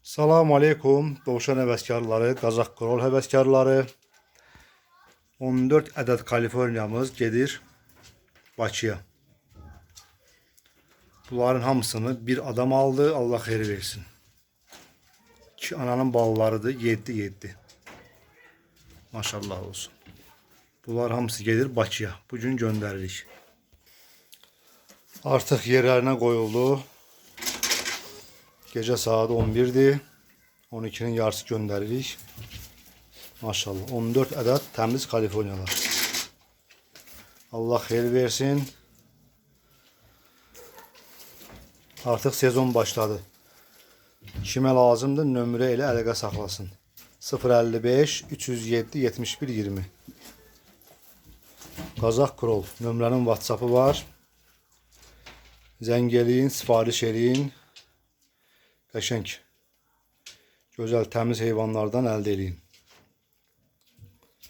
Salam aleykum Dovşan həvəskarları, Qazaq Krol həvəskarları. 14 ədəd Kaliforniyamız gedir Bakıya. Bunların hamısını bir adam aldı, Allah xeyir versin. İki ananın balalarıdır, 7-7. Maşallah olsun. Bunlar hamısı gedir Bakıya. Bugün göndəririk. Artıq yerlərinə qoyuldu. Gece saat 11'dir. 12'nin yarısı göndəririk. Maşallah 14 ədəd təmiz Kaliforniyalar. Allah xeyir versin. Artıq sezon başladı. Kimə lazımdır nömrə ilə əlaqə saxlasın. 055 307 71 20. Qazaq Krol nömrənin WhatsApp'ı var. Zəng eləyin, sifariş eləyin. Qəşəng, gözəl, təmiz heyvanlardan əldə eləyin.